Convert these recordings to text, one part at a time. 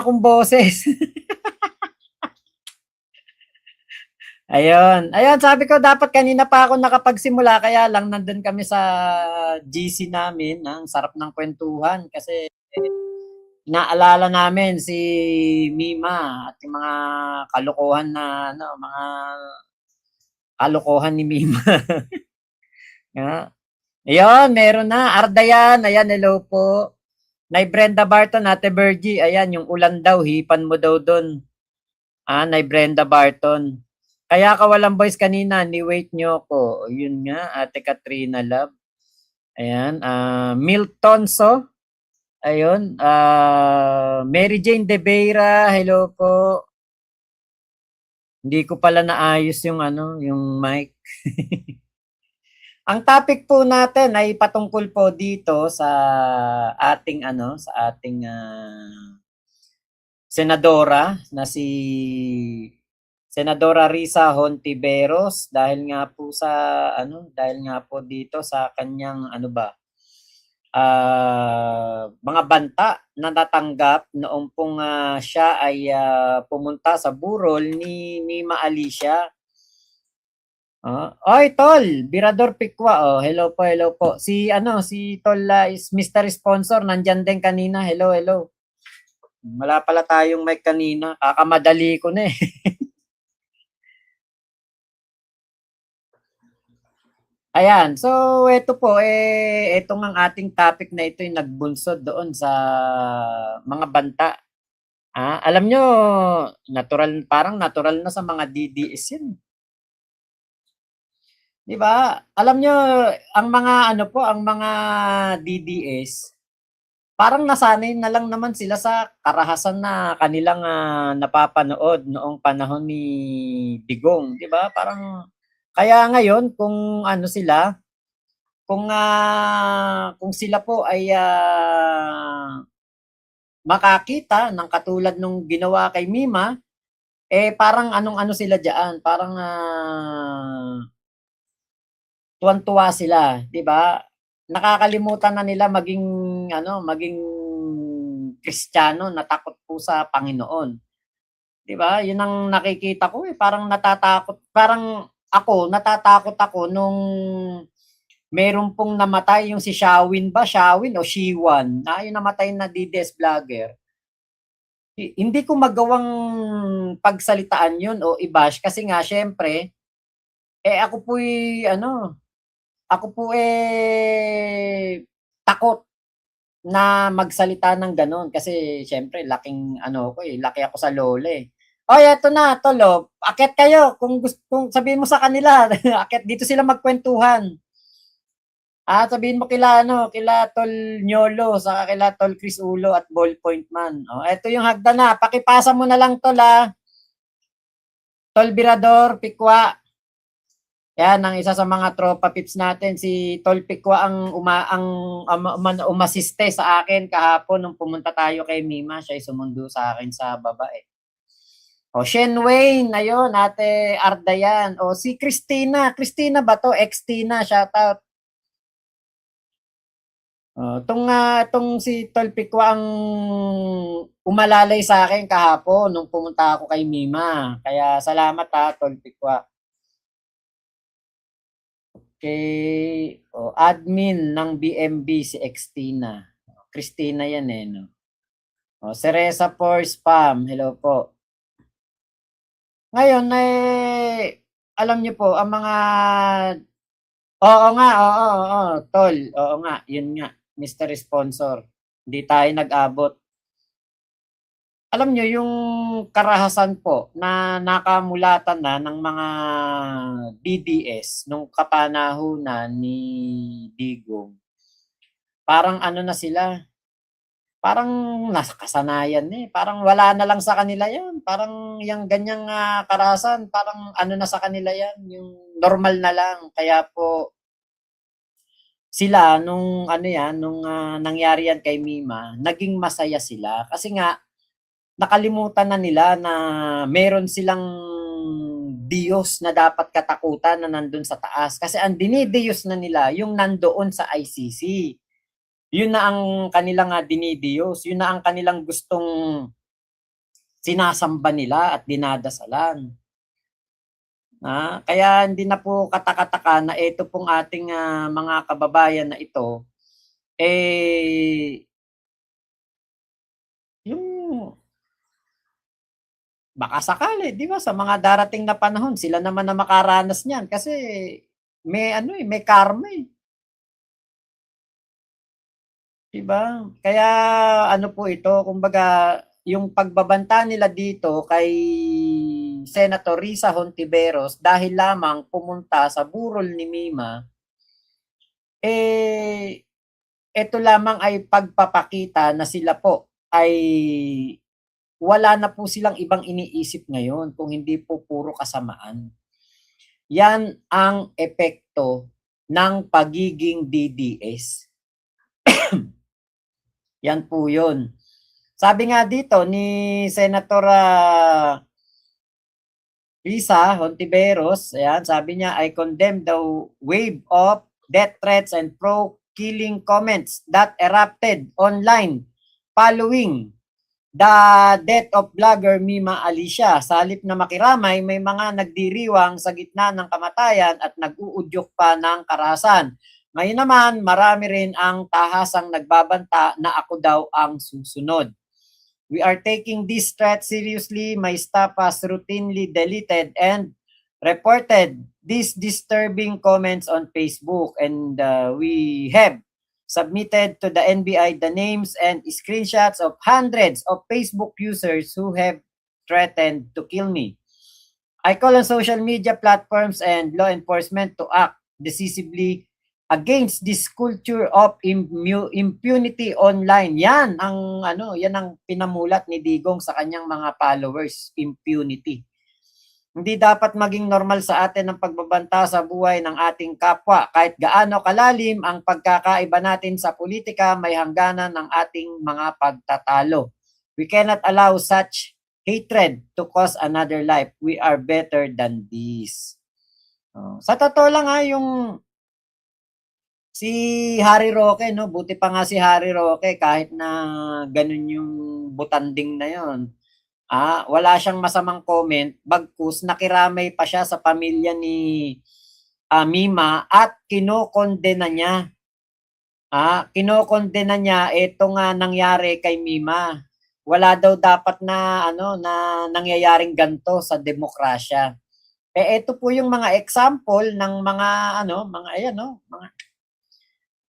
akong boses. Ayun. Ayun, sabi ko dapat kanina pa ako nakapagsimula kaya lang nandun kami sa GC namin. Ang sarap ng kwentuhan kasi naalala namin si Mima at yung mga kalokohan na ano, mga kalokohan ni Mima. Nga. Ayun, meron na. Ardayan, ayan, hello po. Nay Brenda Barton, Ate Bergie, ayan, yung ulan daw, hipan mo daw doon. Nay Brenda Barton. Kaya ka walang voice kanina, ni-wait nyo ko. Yun nga, Ate Katrina Love. Ayan, Milton So. Ayun, Mary Jane De Beira, hello po. Hindi ko pala naayos yung ano, yung mic. Ang topic po natin ay patungkol po dito sa ating ano, sa ating senadora na si Senadora Risa Hontiveros dahil nga po sa ano, dahil nga po dito sa kanyang ano ba, mga banta na natanggap noong pong siya ay pumunta sa burol ni Mima Alicia. Oy, Tol, Birador Pikwa. Oh, hello po, hello po. Si ano, si Tol is Mr. Sponsor, nandiyan din kanina. Hello, hello. Wala pala tayong mic kanina. Kakamadali ko na eh. Ayan, so ito po, ito ang ating topic na ito yung nagbunsod doon sa mga banta. Alam nyo, natural, parang natural na sa mga DDS yun. Di ba? Alam nyo, ang mga ano po, ang mga DDS, parang nasanay na lang naman sila sa karahasan na kanilang napapanood noong panahon ni Digong, 'di ba? Parang kaya ngayon kung ano sila, kung sila po ay makakita ng katulad nung ginawa kay Mima, parang anong-ano sila diyan, parang tuwan-tuwa sila, 'di ba? Nakakalimutan na nila maging ano, maging Kristiyano na takot po sa Panginoon. 'Di ba? 'Yun ang nakikita ko parang natatakot ako nung meron pong namatay yung si Shawin ba, Shawin o Shiwan, yung namatay na DDS vlogger. Hindi ko magawang pagsalitaan 'yun o i-bash kasi nga siyempre, ako po'y ano, ako po takot na magsalita ng gano'n kasi siyempre laking ano ko laki ako sa lola eh. "Oy eto na tol oh, akyat kayo kung sabihin mo sa kanila akyat dito sila magkuwentuhan. Sabihin mo kila ano, kila Tol Nyolo saka kila Tol Chris Ulo at Ballpoint Man. Eto yung hagdan na, pakipasa mo na lang tol Tol Birador, Pikwa. Yan ang isa sa mga tropa pips natin, si Tol Pikwa ang umasiste sa akin kahapon nung pumunta tayo kay Mima, siya ay sumundo sa akin sa baba eh. Shen Wayne, ayun, Ate Ardayan. Si Christina, Christina ba to? Ex-Tina, shout out. Tong si Tol Pikwa ang umalalay sa akin kahapon nung pumunta ako kay Mima. Kaya salamat Tol Pikwa. Okay, admin ng BMB si Extina. Christina yan eh, no? Cereza for spam, hello po. Ngayon, alam niyo po, ang mga, oo nga, oo, tol, oo nga, yun nga, Mr. Sponsor, hindi tayo nag-abot. Alam niyo, yung karahasan po na nakamulatan na ng mga DDS nung kapanahunan ni Digong, parang ano na sila, parang nakasanayan parang wala na lang sa kanila yan. Parang yung ganyang karahasan, parang ano na sa kanila yan, yung normal na lang. Kaya po, sila, nung ano yan, nung nangyari yan kay Mima, naging masaya sila. Kasi nga, nakalimutan na nila na meron silang Diyos na dapat katakutan na nandun sa taas. Kasi ang dinidiyos na nila, yung nandoon sa ICC. Yun na ang kanilang dinidiyos. Yun na ang kanilang gustong sinasamba nila at dinadasalan. Kaya hindi na po kataka-taka na ito pong ating mga kababayan na ito, eh, yung baka sakali, 'di ba, sa mga darating na panahon sila naman na makaranas niyan kasi may ano, may karma, 'di ba? Kaya ano po ito, kumbaga yung pagbabanta nila dito kay Senator Risa Hontiveros dahil lamang pumunta sa burol ni Mima, eh, ito lamang ay pagpapakita na sila po ay wala na po silang ibang iniisip ngayon kung hindi po puro kasamaan. Yan ang epekto ng pagiging DDS. Yan po yun. Sabi nga dito ni Senator Risa Hontiveros, ayan, sabi niya, I condemn the wave of death threats and pro-killing comments that erupted online following the death of vlogger Mima Alicia. Sa halip na makiramay, may mga nagdiriwang sa gitna ng kamatayan at nag-uudyok pa ng karahasan. Ngayon naman, marami rin ang tahasang nagbabanta na ako daw ang susunod. We are taking this threat seriously. My staff has routinely deleted and reported these disturbing comments on Facebook, and we have submitted to the NBI the names and screenshots of hundreds of Facebook users who have threatened to kill me. I call on social media platforms and law enforcement to act decisively against this culture of impunity online. Yan ang pinamulat ni Digong sa kanyang mga followers, impunity. Hindi dapat maging normal sa atin ang pagbabanta sa buhay ng ating kapwa. Kahit gaano kalalim ang pagkakaiba natin sa politika, may hangganan ng ating mga pagtatalo. We cannot allow such hatred to cost another life. We are better than this. Sa totoo lang yung si Harry Roque, no? Buti pa nga si Harry Roque kahit na ganun yung butanding na yon. Wala siyang masamang comment, bagkus nakiramay pa siya sa pamilya ni Mima at kinokondena niya. Kinokondena niya ito nga nangyari kay Mima. Wala daw dapat na na nangyayaring ganto sa demokrasya. Ito po yung mga example ng mga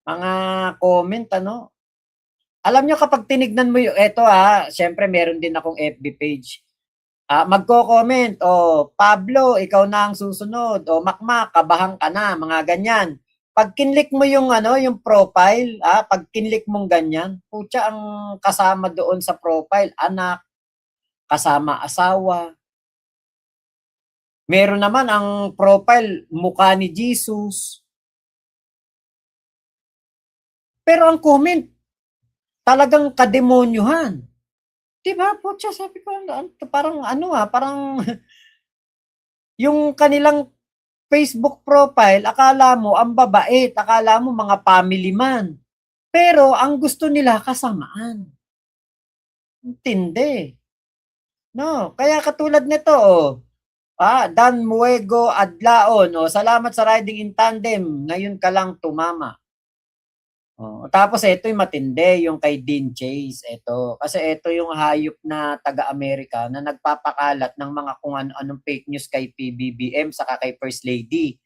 mga comment Alam nyo kapag tinignan mo yung eto syempre meron din akong FB page. Magko-comment, Pablo, ikaw na ang susunod, Makmak, kabahan ka na, mga ganyan. Pag kinlik mo yung yung profile, pag kinlik mong ganyan, putya ang kasama doon sa profile, anak, kasama asawa. Meron naman ang profile mukha ni Jesus. Pero ang comment, talagang kademonyuhan. Diba? Putya, sabi ko, parang parang yung kanilang Facebook profile, akala mo ang babait, akala mo mga family man. Pero ang gusto nila kasamaan. Tindi. No, kaya katulad nito, Dan Muego Adlaon, salamat sa riding in tandem, ngayon ka lang tumama. Tapos ito yung matindi, yung kay Dean Chase, ito. Kasi ito yung hayop na taga-Amerika na nagpapakalat ng mga kung anong fake news kay PBBM saka kay First Lady.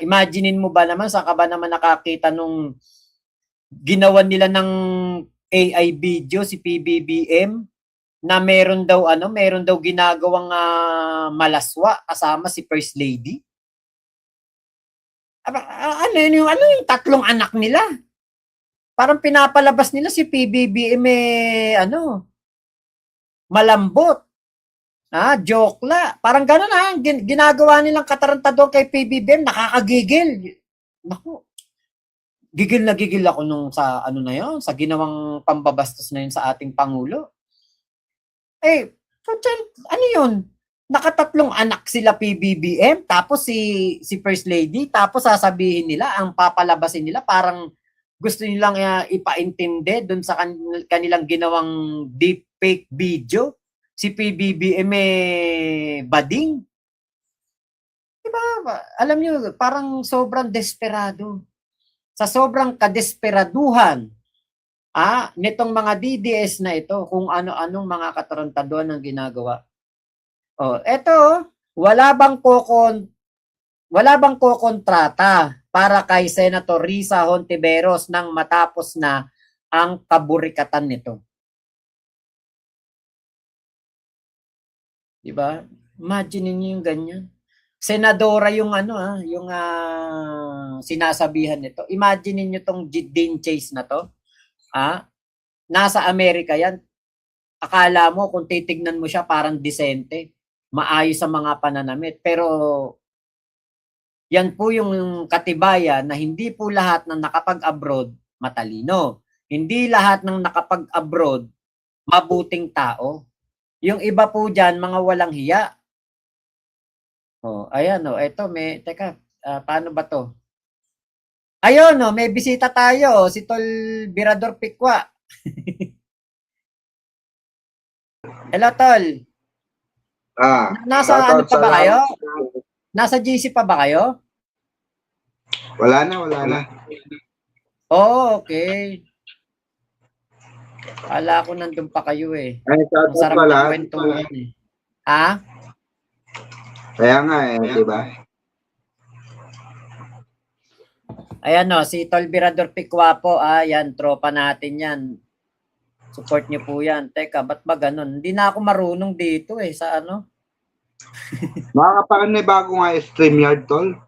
Imaginein mo ba naman, saan ka ba naman nakakita nung ginawan nila ng AI video si PBBM na meron daw ginagawang malaswa kasama si First Lady? Yung tatlong anak nila? Parang pinapalabas nila si PBBM malambot. Jokla. Parang gano'n ginagawa nilang katarantado kay PBBM, nakakagigil. Naku. Gigil na gigil ako nung sa sa ginawang pambabastos na yun sa ating Pangulo. Yun? Nakatatlong anak sila PBBM, tapos si First Lady, tapos sasabihin nila, ang papalabasin nila, parang gusto nilang ipaintindi doon sa kanilang ginawang deep fake video. si PBBM bading. Diba? Alam nyo, parang sobrang desperado. Sa sobrang kadesperaduhan nitong mga DDS na ito, kung ano-anong mga katarantaduhan ang ginagawa. Eto, wala bang kokontrata para kay Senator Risa Hontiveros nang matapos na ang kaburikatan nito. Diba? Imagine niyo yung ganyan. Senadora yung yung sinasabihan nito. Imagine niyo tong Dean Chase na to. Nasa Amerika yan. Akala mo kung titignan mo siya parang disente, maayos sa mga pananamit. Pero yan po yung katibayan na hindi po lahat ng nakapag-abroad matalino. Hindi lahat ng nakapag-abroad mabuting tao. Yung iba po dyan, mga walang hiya. Ayan eto teka, paano ba to? Ayun may bisita tayo, si Tol Birador Pikwa. Hello, Tol. Nasa ano pa ba kayo? Nasa GC pa ba kayo? Wala na. Okay. Akala ko nandun pa kayo eh. Ang sarap ng kwentuhan eh. Kaya nga di ba? Ayan si Tol Birador Pikwa po, yan, tropa natin yan. Support niyo po yan. Teka, ba't ba ganun? Hindi na ako marunong dito sa ano. Makakapanibago nga StreamYard, Tol.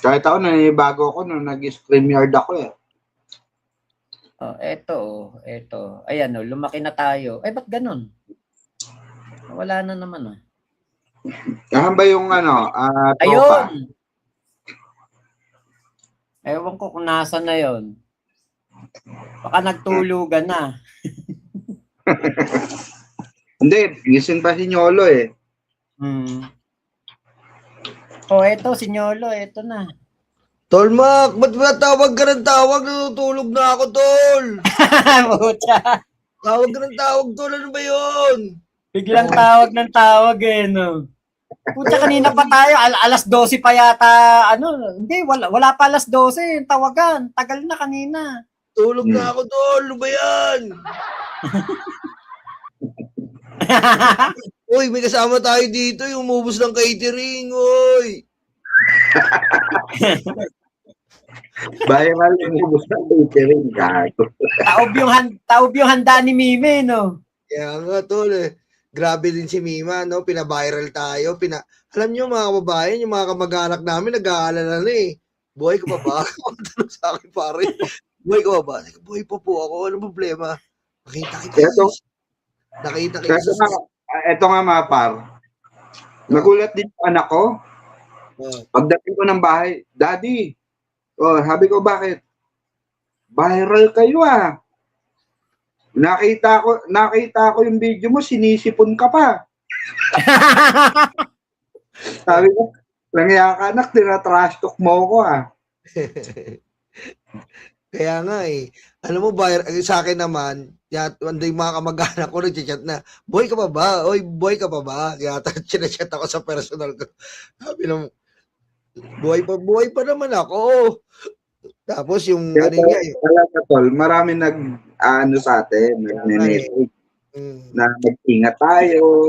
Kahit ako, nanibago ako nung nag-StreamYard ako eh. Eto. Ayan lumaki na tayo. Ba't ganun? Wala na naman Saan ba yung tropa? Ayun! Ewan ko kung nasa na yon. Baka nagtulugan na. Hindi, gising pa si Nyolo eh. Eto si Nyolo, eto na. Tol Mac, ba't ba tawag ka ng tawag? Natutulog na ako, Tol. Pucha. Tawag ka ng tawag, Tol. Ano ba yun? Biglang tawag ng tawag no. Pucha, kanina pa tayo, alas 12 pa yata, hindi, wala pa alas 12, tawagan, tagal na kanina. Tulog na ako, Tol. Ano ba yan? Uy, may kasama tayo dito, yung umubos ng catering, uy. Viral yung umubos ng catering, gato. Taob yung handa ni Mime, no? Kaya nga, Tol Grabe din si Mima, no? Pina-viral tayo. Alam niyo mga kababayan, yung mga kamag-anak namin, nag-aalala na eh. Buhay ka pa ba? Tanong sa akin, pare. Buhay ka pa ba? Buhay pa po ako. Anong problema? Nakita kita. Ito nga mga par. Nagulat din yung anak ko. Pagdating ko ng bahay, Daddy, sabi ko, bakit? Viral kayo Nakita ko yung video mo, sinisipon ka pa. Sabi ko, langya ka anak, tinatrash talk mo ko Kaya nga Alam mo, sa akin naman, yung mga kamag-anak ko nag-chat na, buhay ka pa ba? Oy, buhay ka pa ba? Yata, chinachat ako sa personal ko. Sabi nung, buhay pa naman ako. Tapos yung Tol, marami sa atin, nag-message na mag-ingat tayo,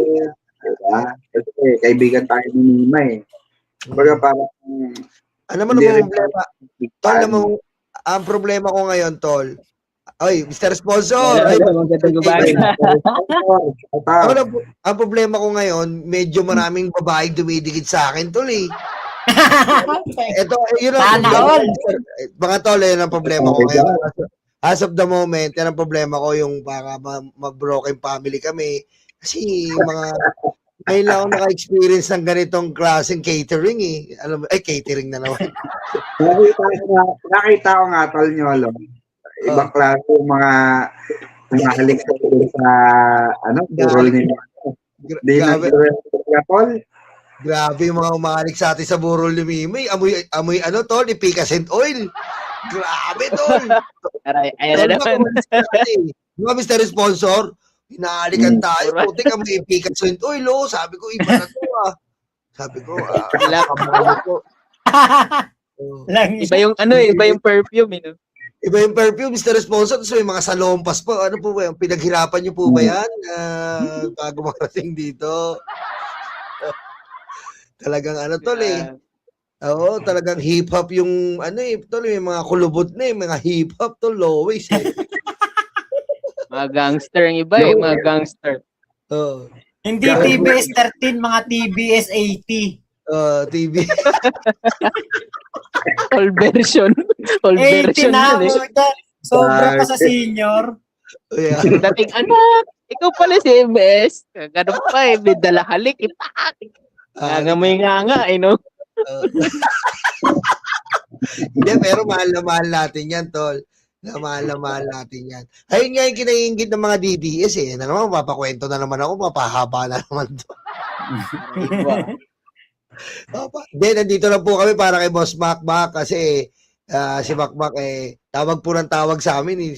diba? Kasi kaibigan tayo ni Nima Baga parang ano mo naman problema? Tol, ang problema ko ngayon, Tol. Oy, Mr. Sponsor. Ang problema ko ngayon, medyo maraming babaeng dumidikit sa akin, Tol Ito, yun ang mga Tol, yun ang problema ko ngayon. As of the moment, yan ang problema ko, yung baka mag-broken family kami. Kasi ngayon lang ako naka-experience ng ganitong klaseng catering Alam mo, catering na naman. Nakita ko nga, Tol Nyolo. Ibang klase yung mga halik sa burol nila. Grabe yung mga umalik sa atin sa burol ni Mimi. Amoy Tol, ipicacent oil. Grabe, Tol. Ayan na naman. Mga Mr. Sponsor, Hinaalikan tayo. Puti kami ipikat sa Uy, lo, sabi ko, iba na to Sabi ko, kamalo ko. Lang Iba yung iba yung perfume, no? Iba yung perfume, Mr. Sponsor. So, yung mga salompas po. Ano po ba yung pinaghirapan niyo po ba yan? Bago makarating dito. Talagang tol Oo, talagang hip-hop yung tol, yung mga kulubot na mga hip-hop tol, always Mga gangster yung iba mga gangster. Oh. Hindi TBS 13, mga TBS 80. TV. All version. All 80 version na, yun, sobra pa sa senior. Yeah. Dating anak, ikaw pala si MS. Ganun pa may dala halik. Nangamoy nga no? Hindi, pero mahal na mahal natin yan, tol. Mahal na mahal natin yan. Ayun nga yung kinaingit ng mga DDS Na naman, mapakwento na naman ako, mapahaba na naman to. Hindi, nandito lang po kami para kay Boss Macmac kasi si Macmac tawag po ng tawag sa amin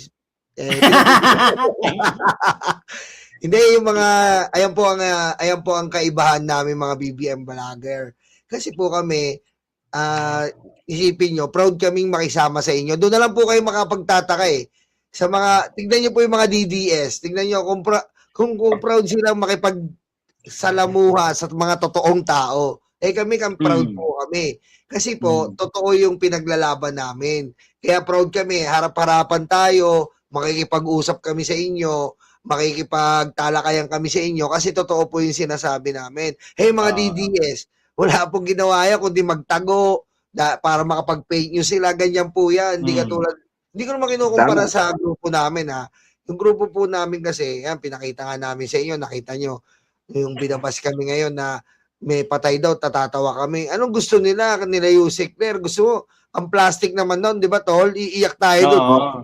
Hindi, yung mga ayan po ang kaibahan namin mga BBM vlogger. Kasi po kami isipin nyo, proud kaming makisama sa inyo. Doon na lang po kayo makapagtataka Sa mga, tignan nyo po yung mga DDS. Tignan nyo kung proud silang makipagsalamuha sa mga totoong tao. Kami proud po kami. Kasi po, totoo yung pinaglalaban namin. Kaya proud kami, harap-harapan tayo, makikipag-usap kami sa inyo, makikipagtalakayan kami sa inyo kasi totoo po yung sinasabi namin. Hey mga DDS, wala pong ginawa yan kundi magtago para makapag-paint nyo sila. Ganyan po yan. Hindi ko naman kinukumpara sa grupo namin Yung grupo po namin kasi, yan, pinakita nga namin sa inyo, nakita nyo, yung binabas kami ngayon na may patay daw, tatatawa kami. Anong gusto nila? Kanila Yusek Claire. Gusto mo, ang plastic naman doon, di ba, tol? Iiyak tayo doon.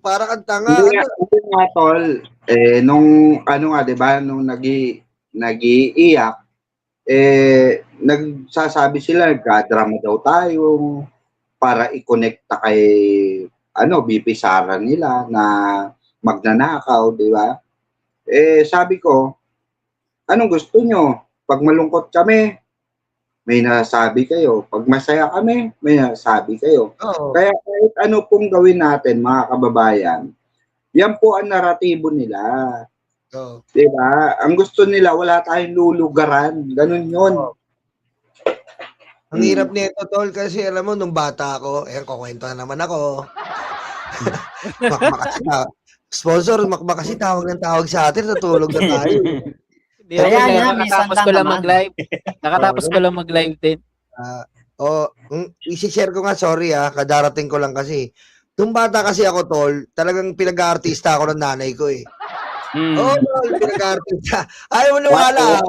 Para kang tanga. Hindi nga, tol. Nung, di ba, nung nag-iiyak, nagsasabi sila, nagka-drama daw tayo para i-connecta kay, BP Sara nila na magnanakaw, di ba? Sabi ko, anong gusto nyo? Pag malungkot kami, may nasabi kayo. Pag masaya kami, may nasabi kayo. Kaya kahit ano pong gawin natin, mga kababayan, yan po ang naratibo nila. Diba? Ang gusto nila, wala tayong lulugaran. Ganun yun. Ang hirap nito, tol, kasi alam mo, nung bata ako, kukwento na naman ako. Sponsor, Macmac kasi tawag ng tawag sa atin, natulog na tayo. Nakatapos ko lang mag-live. Nakatapos ko lang mag-live din. I-share ko nga, sorry kadarating ko lang kasi. Nung bata kasi ako, tol, talagang pinag-aartista ako ng nanay ko tol, pinag-aartista. Ayaw mo nawala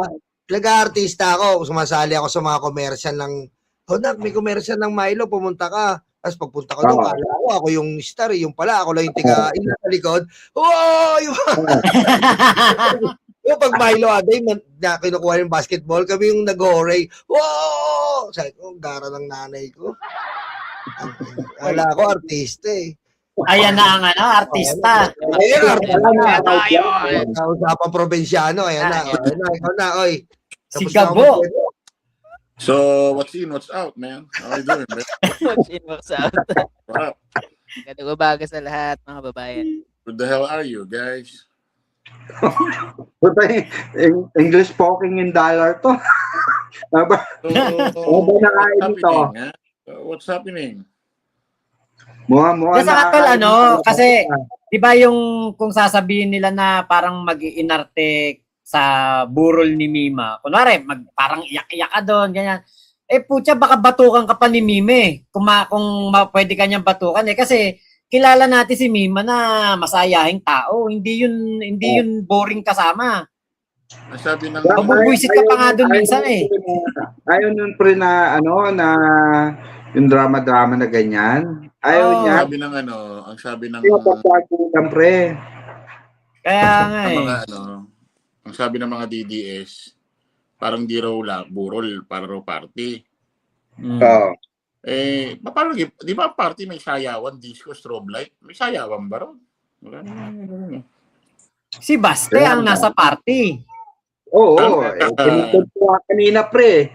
Pinag-aartista ako, sumasali ako sa mga commercial ng nak, may commercial ng Milo, pumunta ka. Tapos pagpunta ko doon, ako yung star, yung pala, ako lang yung tiga-ina sa likod. Yung pag Milo Aday, na kinukuha yung basketball, kami yung nag-hooray. Wow! Sabi ko, gara ng nanay ko. Wala ako, artista Ayan na ang artista. Ayan, usapang probinsyano, ayan na. Ikaw na, oy. Si Gabo. So, what's in, what's out, man? How are you doing, man? What's in, what's out? What up? Ganda umaga sa lahat, mga babayan. Who the hell are you, guys? English speaking in dollar to. What's happening? Mukha sa katol, kasi, di ba yung kung sasabihin nila na parang mag-iinarte sa burol ni Mima, kunwari, parang iyak-iyak ka doon, ganyan. Putya, baka batukan ka pa ni Mime, kung pwede ka niyang batukan kasi kilala natin si Mima na masayahing tao, hindi yun boring kasama. Sabi ng Mabubwisit ka pa nga doon minsan Ayaw nun pre na na yung drama-drama na ganyan. Ayaw niya. Ang sabi ng pre. Kaya nga ang sabi ng mga DDS, parang di raw burol, para raw party. Paano, di ba party may sayawan, disco, strobe light? May sayawan ba raw? Si Baste ang nasa party. Oo, tinutod ko nga kanina, pre.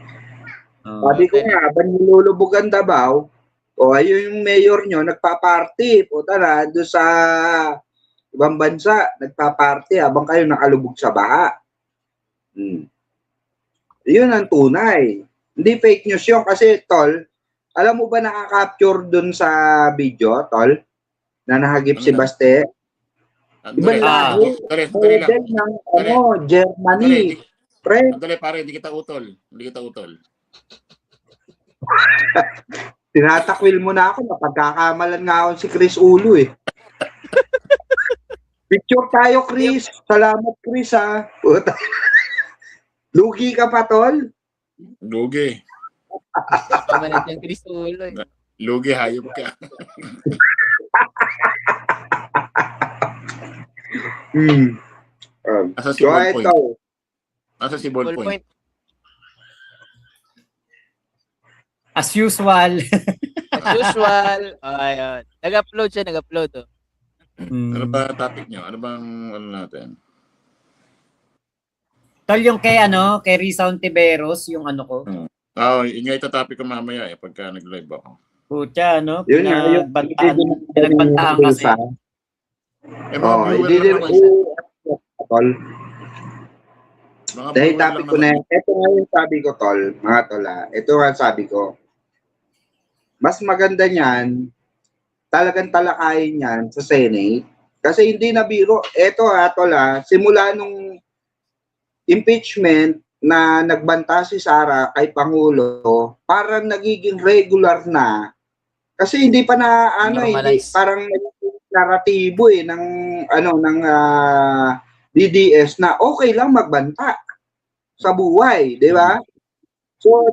Sabi ko nga, habang nilulubog ang Davao, ayun yung mayor nyo, nagpa-party. Puta na, doon sa ibang bansa, nagpa-party habang kayo nakalubog sa baha. Yun ang tunay. Hindi fake news yun kasi, tol, alam mo ba nakaka-capture dun sa video, tol, na nahagip si Baste? Ibang lahi. Model ng Germany. Pre. Sandali, pare, hindi kita utol. Tinatakwil mo na ako, napagkakamalan nga ako si Chris Ulo eh. Picture tayo, Chris. Salamat, Chris, ha. Lugi ka pa, tol? Lugi. Kamanit yung Crisulo. Lugi, hayop ka. Asa si So, Ballpoint? ito. Asa si Ballpoint? As usual. As usual. Ayun. Nag-upload siya, nag-upload. Ano ba topic nyo? Ano bang ano natin? Tol, yung kay Risa Ontiveros, yung ano ko. Yun nga ito topic ko mamaya pagka nag-live ako. Pucha, Yun nga, yung pinagbantaan kasi. Hindi din tol. Dahil topic ko na yan. Ito nga yung sabi ko, tol. Mga tol, ito nga sabi ko. Mas maganda niyan, talagang talakayin yan sa Senate. Kasi hindi na biro. Ito tol, simula nung impeachment na nagbanta si Sara kay Pangulo, parang nagiging regular na. Kasi hindi pa na parang naratibo ng DDS na okay lang magbanta sa buhay, di ba? So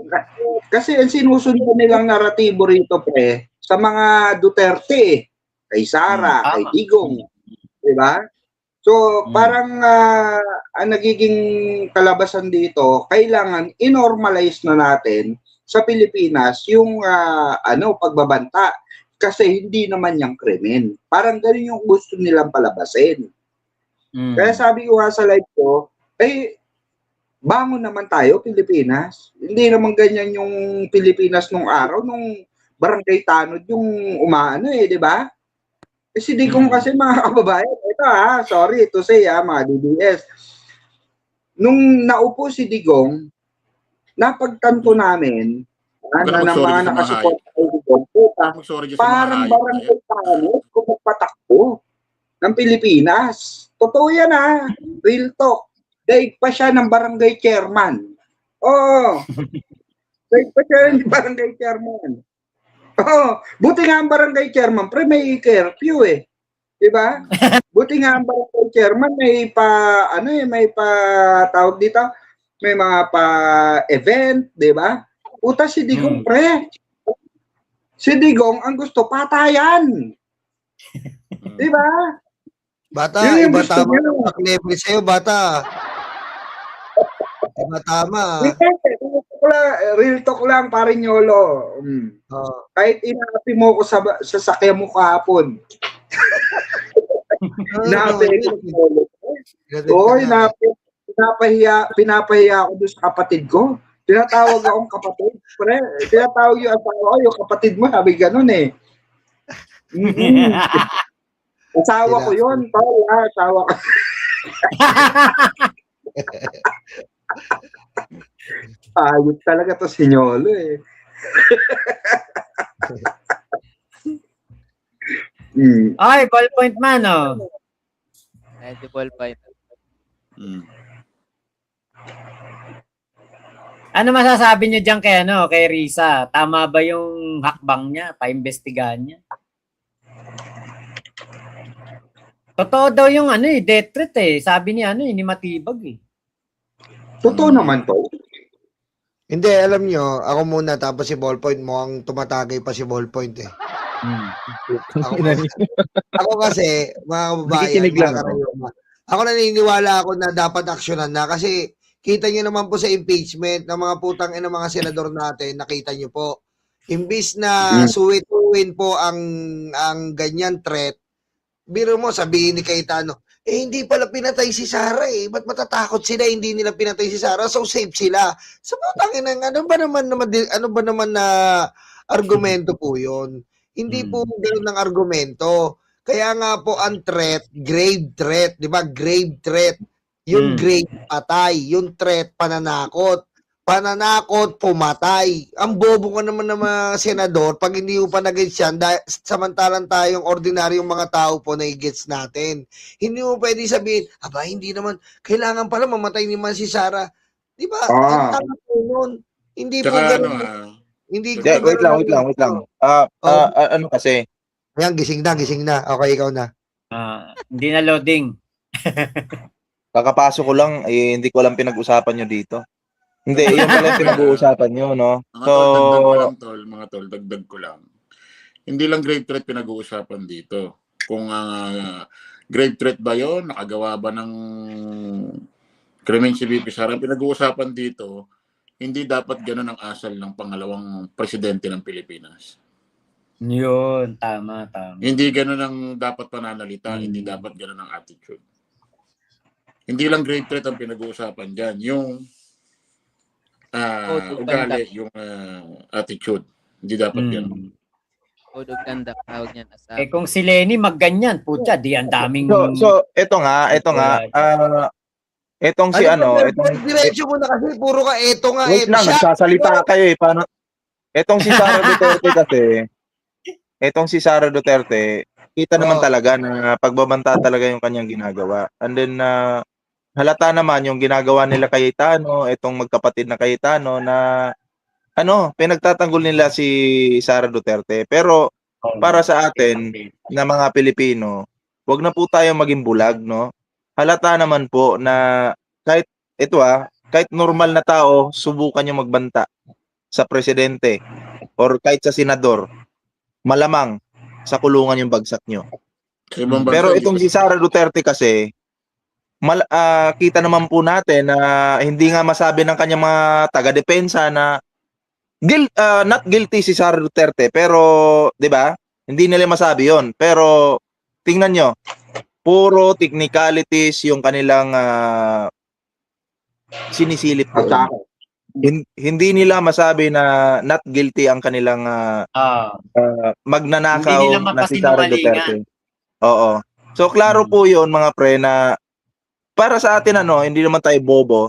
kasi ang sinusunod nilang naratibo rito, pre, sa mga Duterte, kay Sara, kay Digong, di ba? So, parang ang nagiging kalabasan dito, kailangan inormalize na natin sa Pilipinas yung pagbabanta kasi hindi naman yung krimen. Parang ganun yung gusto nilang palabasin. Kaya sabi ko nga sa live ko, bangon naman tayo, Pilipinas. Hindi naman ganyan yung Pilipinas nung araw, nung barangay tanod yung di ba? Si Digong kasi mga kababayan, ito sorry to say mga DDS. Nung naupo si Digong, napagtanto namin na ng mga nakasupport kay Digong, parang barangay tanod kung magpatakbo ng Pilipinas. Totoo yan real talk. Daig pa siya ng barangay chairman. Oo. Daig pa siya ng barangay chairman. Buti nga ang barangay chairman, pre, may curfew diba? Buti nga ang barangay chairman, may tawag dito, may mga event, diba? Uta si Digong, pre. Si Digong, ang gusto, patayan. Diba? Bata, iba tama ang level sa'yo, bata. Iba tama. Real talk lang, parin Yolo. Kahit inapi mo ko sa sakya mo kahapon. Pinapahiya ako doon sa kapatid ko. Tinatawag akong kapatid. Pre, tinatawag yung asawa ko, yung kapatid mo, sabi ganun Asawa ko yun, tol. Asawa ko. Ayot talaga to si Nyolo Ay, Ballpoint man, Medyo Ballpoint. Ano masasabi niyo diyan kay Risa? Tama ba yung hakbang niya, paimbestigahan niya? Totoo daw yung death threat Sabi ni ni Matibag Totoo naman to. Hindi, alam nyo, ako muna tapos si Ballpoint mo ang tumatagay pa si Ballpoint Ako kasi, mga kababayan, ako naniniwala ako na dapat aksyonan na kasi kita nyo naman po sa impeachment ng mga putang ng mga senador natin, nakita nyo po. Imbis na suwituin po ang ganyan threat, biro mo, sabihin ni Cayetano, hindi pala pinatay si Sarah eh. Ba't matatakot sila? Hindi nila pinatay si Sarah, so safe sila. Sa putangin ng ano ba naman na argumento po 'yon? Hindi po ganoon ang argumento. Kaya nga po ang threat, grave threat, 'di ba? Grave threat. Yung grave patay, yung threat pananakot. Pananakot, pumatay. Ang bobo ka naman ng mga senador pag hindi mo pa nag-gets yan, samantalang tayong ordinaryong mga tao po na-gets natin. Hindi mo pwede sabihin, aba, hindi naman, kailangan pala mamatay naman si Sarah. Di ba? Ang tama po nun. Hindi po Tsaka ganun. hindi, Hindi po wait lang. Ano kasi, Ayan, gising na. Okay, ikaw na. Hindi na loading. kakapasok ko lang, hindi ko alam pinag-usapan nyo dito. Hindi, yun pala yung pinag-uusapan nyo, no? Mga tol, dagdag ko lang. Hindi lang grave threat pinag-uusapan dito. Kung grave threat ba yon, nakagawa ba ng krimen si VP Sara, pinag-uusapan dito, hindi dapat ganun ang asal ng pangalawang presidente ng Pilipinas. Yun, tama. Hindi ganun ang dapat pananalita, hindi dapat ganun ang attitude. Hindi lang grave threat ang pinag-uusapan dyan, yung ugali, yung attitude. Hindi dapat ganun. Code of conduct, tawag niyan. Kung si Lenny magganyan, putya, di ang daming... So, ito nga, etong si Diretso mo na kasi, puro ka, eto nga, wait lang, nagsasalita kayo eh, paano, etong si Sara Duterte kasi, etong si Sara Duterte, kita naman talaga na pagbabanta talaga yung kanyang ginagawa. And then, halata naman yung ginagawa nila Cayetano, itong magkapatid na Cayetano na pinagtatanggol nila si Sara Duterte. Pero para sa atin na mga Pilipino, wag na po tayo maging bulag, no? Halata naman po na kahit kahit normal na tao, subukan niyo magbanta sa presidente or kahit sa senador, malamang sa kulungan yung bagsak nyo. Pero itong si Sara Duterte kasi, kita naman po natin na hindi nga masabi ng kanyang mga taga-depensa na not guilty si Sara Duterte, pero 'di ba? Hindi nila masabi 'yon. Pero tingnan nyo, puro technicalities yung kanilang sinisilip po. Hindi nila masabi na not guilty ang kanilang magnanakaw na si Sara Duterte. Oo. So klaro po 'yon mga pre na para sa atin hindi naman tayo bobo.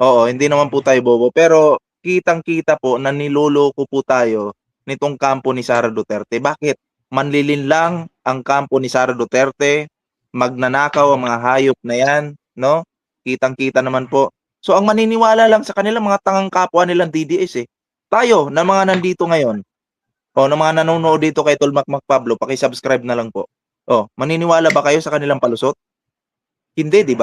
Oo, hindi naman po tayo bobo, pero kitang-kita po na niloloko po tayo nitong kampo ni Sara Duterte. Bakit? Manlilin lang ang kampo ni Sara Duterte, magnanakaw ang mga hayop na 'yan, no? Kitang-kita naman po. So ang maniniwala lang sa kanila mga tangang kapwa nilang DDS eh. Tayo na mga nandito ngayon, na mga nanonood dito kay Tol Mac Pablo, paki-subscribe na lang po. Maniniwala ba kayo sa kanilang palusot? Hindi, di ba?